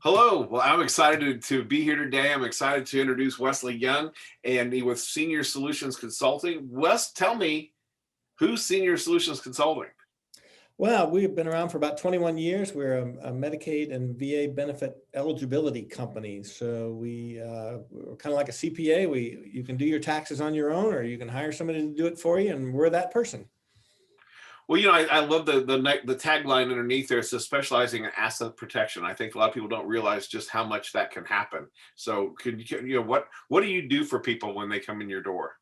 Hello. Well, I'm excited to be here today. I'm excited to introduce Wesley Young and he with Senior Solutions Consulting. Wes, tell me, who's Senior Solutions Consulting? Well, we've been around for about 21 years. We're a Medicaid and VA benefit eligibility company. So we're kind of like a CPA. You can do your taxes on your own, or you can hire somebody to do it for you, and we're that person. Well, I love the tagline underneath there. It says specializing in asset protection. I think a lot of people don't realize just how much that can happen. So, what do you do for people when they come in your door?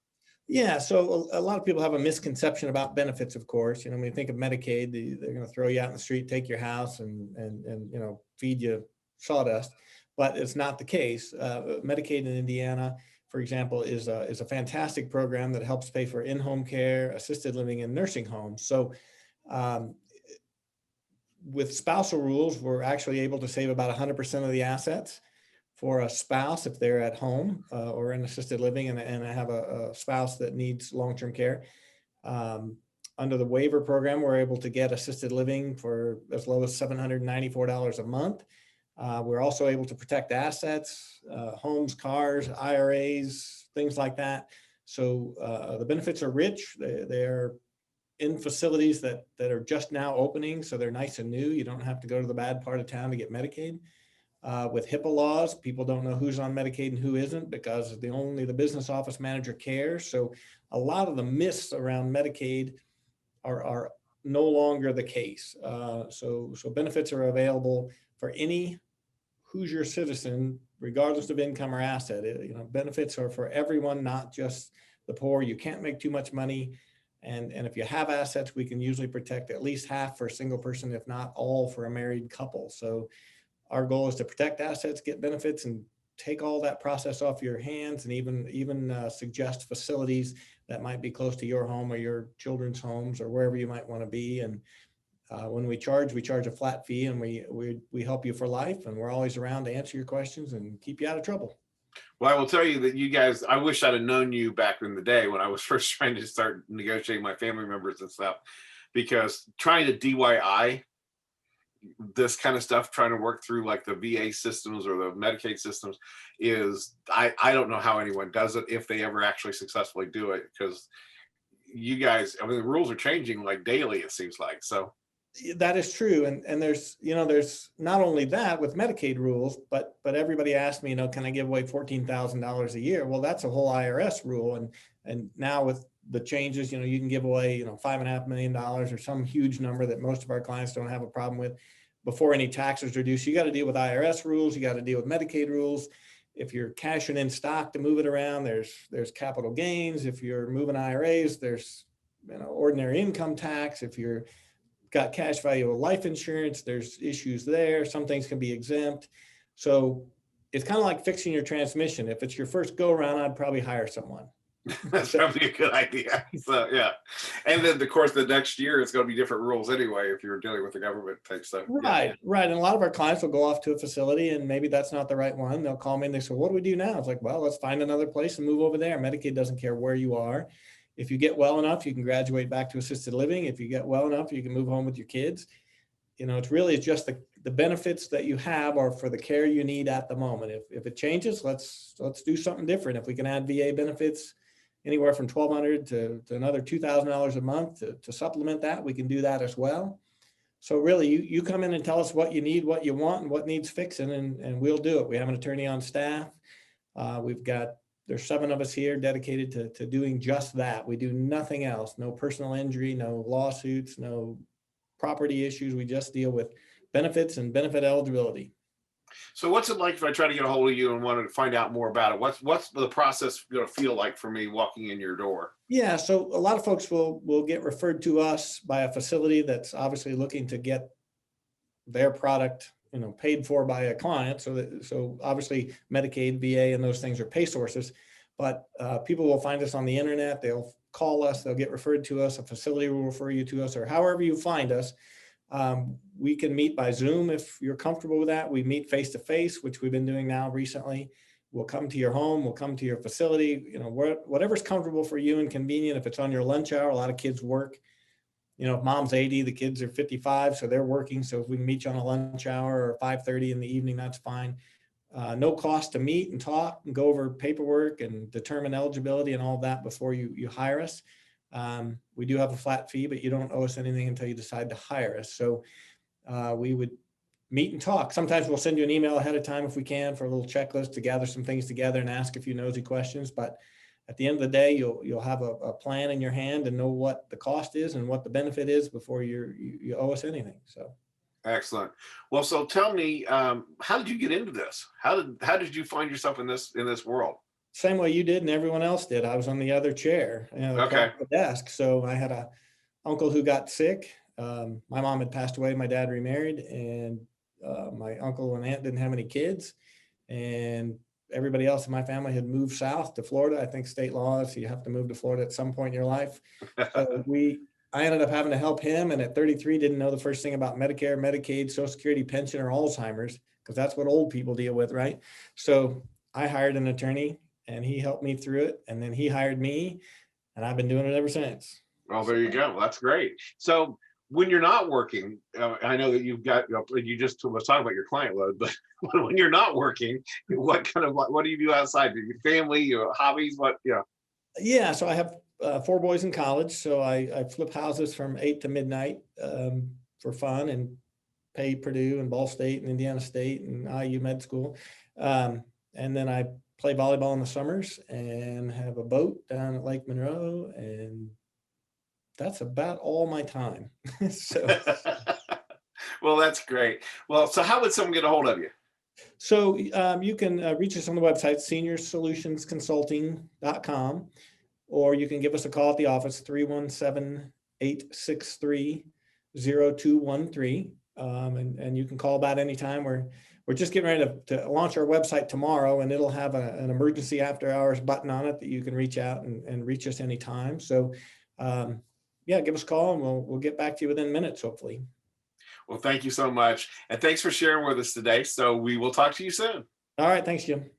Yeah, so a lot of people have a misconception about benefits, of course. When you think of Medicaid, they're going to throw you out in the street, take your house, and feed you sawdust. But it's not the case. Medicaid in Indiana, for example, is a fantastic program that helps pay for in-home care, assisted living, and nursing homes. So um, with spousal rules, we're actually able to save about 100% of the assets for a spouse if they're at home or in assisted living and I have a spouse that needs long-term care. Um, Under the waiver program, we're able to get assisted living for as low as $794 a month. We're also able to protect assets, homes, cars, IRAs, things like that. So the benefits are rich. They're in facilities that are just now opening, so they're nice and new. You don't have to go to the bad part of town to get Medicaid. With HIPAA laws, people don't know who's on Medicaid and who isn't because only the business office manager cares. So a lot of the myths around Medicaid are no longer the case. So benefits are available for any Hoosier citizen, regardless of income or asset. Benefits are for everyone, not just the poor. You can't make too much money. And if you have assets, we can usually protect at least half for a single person, if not all for a married couple. So our goal is to protect assets, get benefits, and take all that process off your hands, and even suggest facilities that might be close to your home or your children's homes or wherever you might want to be. And when we charge a flat fee, and we help you for life, and we're always around to answer your questions and keep you out of trouble. Well, I will tell you that you guys, I wish I'd have known you back in the day when I was first trying to start negotiating my family members and stuff, because trying to DIY this kind of stuff, trying to work through like the VA systems or the Medicaid systems I don't know how anyone does it if they ever actually successfully do it, because you guys, I mean, the rules are changing like daily, it seems like. So That is true. And there's not only that with Medicaid rules, but everybody asked me, can I give away $14,000 a year? Well, that's a whole IRS rule. And now with the changes, you can give away, $5.5 million or some huge number that most of our clients don't have a problem with before any taxes are due. So you got to deal with IRS rules. You got to deal with Medicaid rules. If you're cashing in stock to move it around, there's capital gains. If you're moving IRAs, there's ordinary income tax. If you're got cash value of life insurance, there's issues there. Some things can be exempt. So it's kind of like fixing your transmission. If it's your first go around, I'd probably hire someone. that's probably a good idea. So yeah, and then of course the next year it's going to be different rules anyway if you're dealing with the government type stuff. Right, right. And a lot of our clients will go off to a facility and maybe that's not the right one. They'll call me and they say, what do we do now? It's like, well, let's find another place and move over there. Medicaid doesn't care where you are. If you get well enough, you can graduate back to assisted living. If you get well enough, you can move home with your kids. It's just the benefits that you have are for the care you need at the moment. If it changes, let's do something different. If we can add VA benefits anywhere from $1,200 to another $2,000 a month to supplement that, we can do that as well. So really, you come in and tell us what you need, what you want, and what needs fixing, and we'll do it. We have an attorney on staff. There's 7 of us here dedicated to doing just that. We do nothing else. No personal injury, no lawsuits, no property issues. We just deal with benefits and benefit eligibility. So what's it like if I try to get a hold of you and wanted to find out more about it? What's the process going to feel like for me walking in your door? Yeah, so a lot of folks will get referred to us by a facility that's obviously looking to get their product paid for by a client. So obviously Medicaid, VA, and those things are pay sources, but people will find us on the internet. They'll call us, they'll get referred to us, a facility will refer you to us, or however you find us. We can meet by Zoom if you're comfortable with that. We meet face to face, which we've been doing now recently. We'll come to your home, we'll come to your facility, whatever's comfortable for you and convenient. If it's on your lunch hour, a lot of kids work You know, if mom's 80, the kids are 55, so they're working. So if we can meet you on a lunch hour or 5:30 in the evening, that's fine. No cost to meet and talk and go over paperwork and determine eligibility and all that before you hire us. We do have a flat fee, but you don't owe us anything until you decide to hire us. So we would meet and talk. Sometimes we'll send you an email ahead of time if we can for a little checklist to gather some things together and ask a few nosy questions. But at the end of the day, you'll have a plan in your hand and know what the cost is and what the benefit is before you owe us anything. So. Excellent. Well, so tell me, how did you get into this? How did you find yourself in this world? Same way you did and everyone else did. I was on the other chair, Okay. across the desk. So I had a uncle who got sick. My mom had passed away. My dad remarried, and my uncle and aunt didn't have any kids. And everybody else in my family had moved south to Florida. I think state law is you have to move to Florida at some point in your life. So I ended up having to help him. And at 33, didn't know the first thing about Medicare, Medicaid, Social Security, pension, or Alzheimer's, because that's what old people deal with, right? So I hired an attorney and he helped me through it. And then he hired me and I've been doing it ever since. Well, there you go. That's great. So when you're not working, I know that you've got, you just was talking about your client load, but when you're not working, what do you do outside? Your family, your hobbies, what? Yeah. Yeah. So I have 4 boys in college. So I flip houses from 8 to midnight for fun and pay Purdue and Ball State and Indiana State and IU med school. And then I play volleyball in the summers and have a boat down at Lake Monroe. And that's about all my time. So. Well, that's great. Well, so how would someone get a hold of you? So you can reach us on the website, seniorsolutionsconsulting.com, or you can give us a call at the office, 317-863-0213. And you can call about any time. We're just getting ready to launch our website tomorrow, and it'll have an emergency after hours button on it that you can reach out and reach us anytime. So yeah, give us a call and we'll get back to you within minutes, hopefully. Well, thank you so much. And thanks for sharing with us today. So we will talk to you soon. All right. Thanks, Jim.